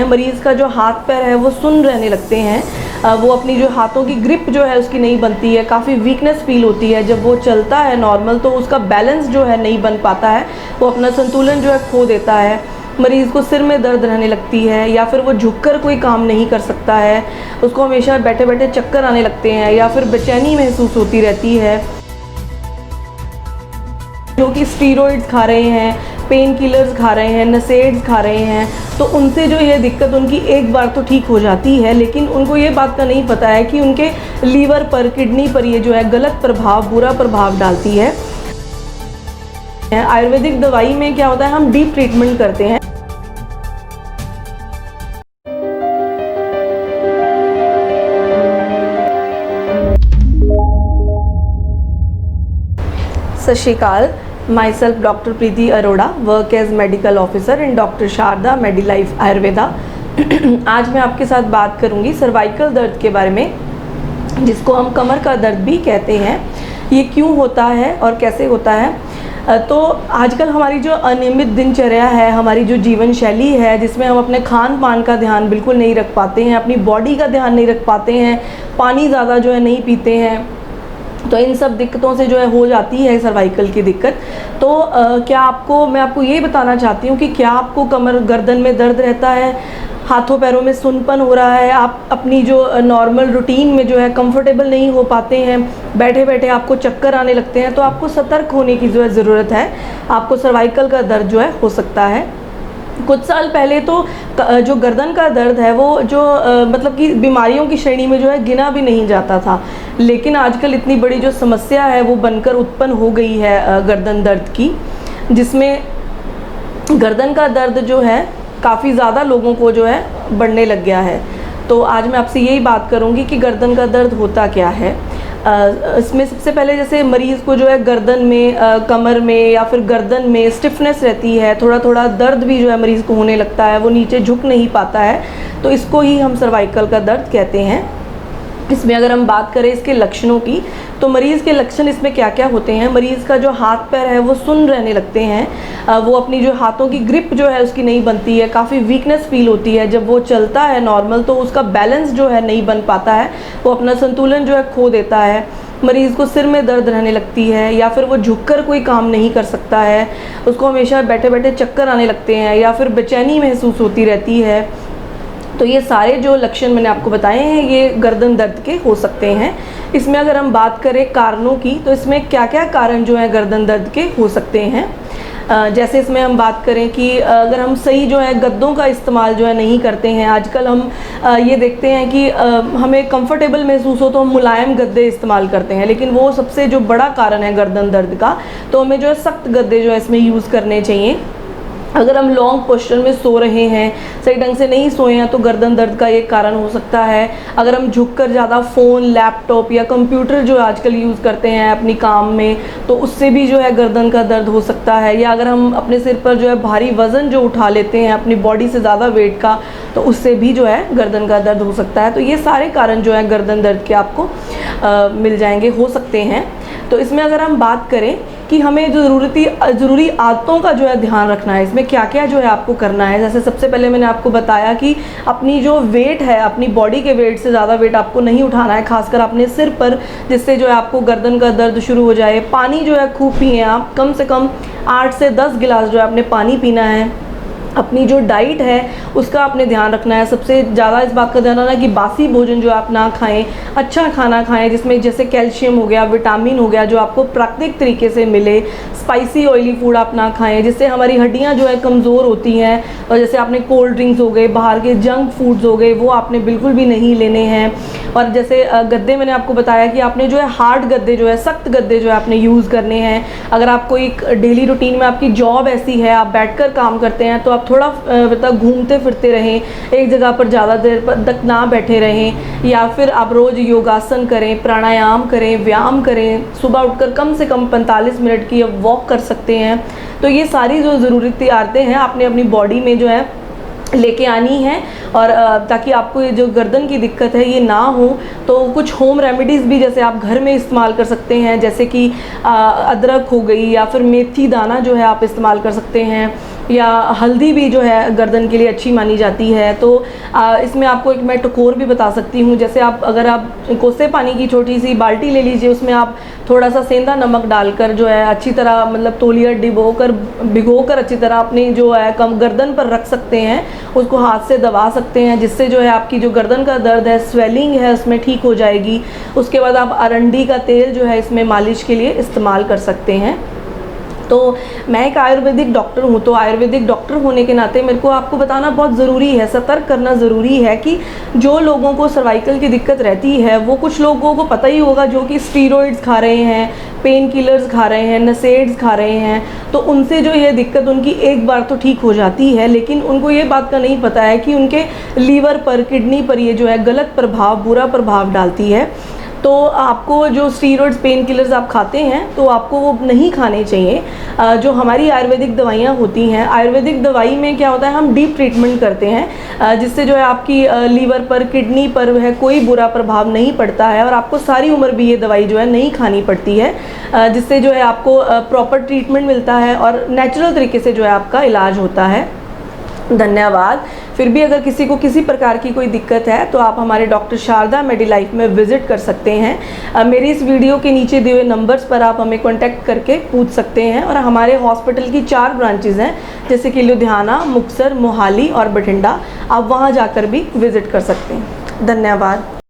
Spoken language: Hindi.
मरीज़ का जो हाथ पैर है वो सुन्न रहने लगते हैं, वो अपनी जो हाथों की ग्रिप जो है उसकी नहीं बनती है, काफ़ी वीकनेस फील होती है। जब वो चलता है नॉर्मल तो उसका बैलेंस जो है नहीं बन पाता है, वो अपना संतुलन जो है खो देता है। मरीज़ को सिर में दर्द रहने लगती है या फिर वो झुककर कोई काम नहीं कर सकता है, उसको हमेशा बैठे बैठे चक्कर आने लगते हैं या फिर बेचैनी महसूस होती रहती है। जो कि स्टीरॉइड्स खा रहे हैं, पेन किलर्स खा रहे हैं, नसेड्स खा रहे हैं, तो उनसे जो ये दिक्कत उनकी एक बार तो ठीक हो जाती है, लेकिन उनको ये बात का नहीं पता है कि उनके लीवर पर, किडनी पर ये जो है गलत प्रभाव, बुरा प्रभाव डालती है। आयुर्वेदिक दवाई में क्या होता है, हम डीप ट्रीटमेंट करते हैं। सत श्री अकाल। Myself doctor Preeti Arora, work as medical officer in doctor Sharda Medilife Ayurveda. आज मैं आपके साथ बात करूंगी सर्वाइकल दर्द के बारे में, जिसको हम कमर का दर्द भी कहते हैं। ये क्यों होता है और कैसे होता है? तो आजकल हमारी जो अनियमित दिनचर्या है, हमारी जो जीवन शैली है, जिसमें हम अपने खान पान का ध्यान बिल्कुल नहीं रख पाते हैं, अपनी बॉडी का ध्यान नहीं रख पाते हैं, पानी ज़्यादा जो है नहीं पीते हैं, तो इन सब दिक्कतों से जो है हो जाती है सर्वाइकल की दिक्कत। तो मैं आपको ये बताना चाहती हूँ कि क्या आपको कमर गर्दन में दर्द रहता है, हाथों पैरों में सुन्नपन हो रहा है, आप अपनी जो नॉर्मल रूटीन में जो है कंफर्टेबल नहीं हो पाते हैं, बैठे बैठे आपको चक्कर आने लगते हैं, तो आपको सतर्क होने की जो है ज़रूरत है। आपको सर्वाइकल का दर्द जो है हो सकता है। कुछ साल पहले तो जो गर्दन का दर्द है वो जो मतलब कि बीमारियों की श्रेणी में जो है गिना भी नहीं जाता था, लेकिन आजकल इतनी बड़ी जो समस्या है वो बनकर उत्पन्न हो गई है गर्दन दर्द की, जिसमें गर्दन का दर्द जो है काफ़ी ज़्यादा लोगों को जो है बढ़ने लग गया है। तो आज मैं आपसे यही बात करूँगी कि गर्दन का दर्द होता क्या है। इसमें सबसे पहले जैसे मरीज़ को जो है गर्दन में, कमर में या फिर गर्दन में स्टिफनेस रहती है, थोड़ा थोड़ा दर्द भी जो है मरीज़ को होने लगता है, वो नीचे झुक नहीं पाता है, तो इसको ही हम सर्वाइकल का दर्द कहते हैं। इसमें अगर हम बात करें इसके लक्षणों की, तो मरीज़ के लक्षण इसमें क्या क्या होते हैं। मरीज़ का जो हाथ पैर है वो सुन्न रहने लगते हैं, वो अपनी जो हाथों की ग्रिप जो है उसकी नहीं बनती है, काफ़ी वीकनेस फील होती है। जब वो चलता है नॉर्मल तो उसका बैलेंस जो है नहीं बन पाता है, वो अपना संतुलन जो है खो देता है। मरीज़ को सिर में दर्द रहने लगती है या फिर वो झुककर कोई काम नहीं कर सकता है, उसको हमेशा बैठे बैठे चक्कर आने लगते हैं या फिर बेचैनी महसूस होती रहती है। तो ये सारे जो लक्षण मैंने आपको बताए हैं ये गर्दन दर्द के हो सकते हैं। इसमें अगर हम बात करें कारणों की, तो इसमें क्या क्या कारण जो है गर्दन दर्द के हो सकते हैं। जैसे इसमें हम बात करें कि अगर हम सही जो है गद्दों का इस्तेमाल जो है नहीं करते हैं, आजकल हम ये देखते हैं कि हमें कंफर्टेबल महसूस हो तो हम मुलायम गद्दे इस्तेमाल करते हैं, लेकिन वो सबसे जो बड़ा कारण है गर्दन दर्द का, तो हमें जो है सख्त गद्दे जो है इसमें यूज़ करने चाहिए। अगर हम लॉन्ग पोस्चर में सो रहे हैं, सही ढंग से नहीं सोए हैं, तो गर्दन दर्द का एक कारण हो सकता है। अगर हम झुककर ज़्यादा फ़ोन, लैपटॉप या कंप्यूटर जो आजकल यूज़ करते हैं अपनी काम में, तो उससे भी जो है गर्दन का दर्द हो सकता है। या अगर हम अपने सिर पर जो है भारी वज़न जो उठा लेते हैं अपनी बॉडी से ज़्यादा वेट का, तो उससे भी जो है गर्दन का दर्द हो सकता है। तो ये सारे कारण जो है गर्दन दर्द के आपको मिल जाएंगे, हो सकते हैं। तो इसमें अगर हम बात करें कि हमें जो ज़रूरी आदतों का जो है ध्यान रखना है, इसमें क्या क्या जो है आपको करना है। जैसे सबसे पहले मैंने आपको बताया कि अपनी जो वेट है, अपनी बॉडी के वेट से ज़्यादा वेट आपको नहीं उठाना है, खासकर अपने सिर पर, जिससे जो है आपको गर्दन का दर्द शुरू हो जाए। पानी जो है खूब पिए आप, कम से कम 8 से 10 गिलास जो है आपने पानी पीना है। अपनी जो डाइट है उसका आपने ध्यान रखना है, सबसे ज़्यादा इस बात का ध्यान रखना है कि बासी भोजन जो आप ना खाएं, अच्छा खाना खाएं जिसमें जैसे कैल्शियम हो गया, विटामिन हो गया, जो आपको प्राकृतिक तरीके से मिले। स्पाइसी ऑयली फूड आप ना खाएं जिससे हमारी हड्डियां जो है कमज़ोर होती हैं, और जैसे आपने कोल्ड ड्रिंक्स हो गए, बाहर के जंक फूड्स हो गए, वो आपने बिल्कुल भी नहीं लेने हैं। और जैसे गद्दे मैंने आपको बताया कि आपने जो है हार्ड गद्दे जो है, सख्त गद्दे जो है आपने यूज़ करने हैं। अगर आपको एक डेली रूटीन में आपकी जॉब ऐसी है, आप बैठकर काम करते हैं, तो आप थोड़ा मतलब घूमते फिरते रहें, एक जगह पर ज़्यादा देर तक ना बैठे रहें। या फिर आप रोज़ योगासन करें, प्राणायाम करें, व्यायाम करें, सुबह उठकर कम से कम 45 मिनट की वॉक कर सकते हैं। तो ये सारी जो ज़रूरी आदतें हैं आपने अपनी बॉडी में जो है लेके आनी है, और ताकि आपको ये जो गर्दन की दिक्कत है ये ना हो। तो कुछ होम रेमेडीज़ भी जैसे आप घर में इस्तेमाल कर सकते हैं, जैसे कि अदरक हो गई या फिर मेथी दाना जो है आप इस्तेमाल कर सकते हैं। या हल्दी भी जो है गर्दन के लिए अच्छी मानी जाती है। तो इसमें आपको एक मैं टकोर भी बता सकती हूँ। जैसे अगर आप कोसे पानी की छोटी सी बाल्टी ले लीजिए, उसमें आप थोड़ा सा सेंधा नमक डालकर जो है अच्छी तरह मतलब तौलिया भिगो कर अच्छी तरह अपनी जो है कम गर्दन पर रख सकते हैं, उसको हाथ से दबा सकते हैं, जिससे जो है आपकी जो गर्दन का दर्द है, स्वेलिंग है, उसमें ठीक हो जाएगी। उसके बाद आप अरंडी का तेल जो है इसमें मालिश के लिए इस्तेमाल कर सकते हैं। तो मैं एक आयुर्वेदिक डॉक्टर हूँ, तो आयुर्वेदिक डॉक्टर होने के नाते मेरे को आपको बताना बहुत ज़रूरी है, सतर्क करना ज़रूरी है कि जो लोगों को सर्वाइकल की दिक्कत रहती है, वो कुछ लोगों को पता ही होगा जो कि स्टीरॉइड्स खा रहे हैं, पेन किलर्स खा रहे हैं, नसेड्स खा रहे हैं, तो उनसे जो ये दिक्कत उनकी एक बार तो ठीक हो जाती है, लेकिन उनको ये बात का नहीं पता है कि उनके लीवर पर, किडनी पर ये जो है गलत प्रभाव, बुरा प्रभाव डालती है। तो आपको जो स्टीरॉइड्स, पेन किलर्स आप खाते हैं तो आपको वो नहीं खाने चाहिए। जो हमारी आयुर्वेदिक दवाइयाँ होती हैं, आयुर्वेदिक दवाई में क्या होता है, हम डीप ट्रीटमेंट करते हैं, जिससे जो है आपकी लीवर पर, किडनी पर है कोई बुरा प्रभाव नहीं पड़ता है, और आपको सारी उम्र भी ये दवाई जो है नहीं खानी पड़ती है, जिससे जो है आपको प्रॉपर ट्रीटमेंट मिलता है और नेचुरल तरीके से जो है आपका इलाज होता है। धन्यवाद। फिर भी अगर किसी को किसी प्रकार की कोई दिक्कत है तो आप हमारे डॉक्टर शारदा मेडिलाइफ में विज़िट कर सकते हैं। मेरी इस वीडियो के नीचे दिए हुए नंबर्स पर आप हमें कांटेक्ट करके पूछ सकते हैं। और हमारे हॉस्पिटल की 4 ब्रांचेज़ हैं, जैसे कि लुधियाना, मुक्तसर, मोहाली और बठिंडा। आप वहां जाकर भी विज़िट कर सकते हैं। धन्यवाद।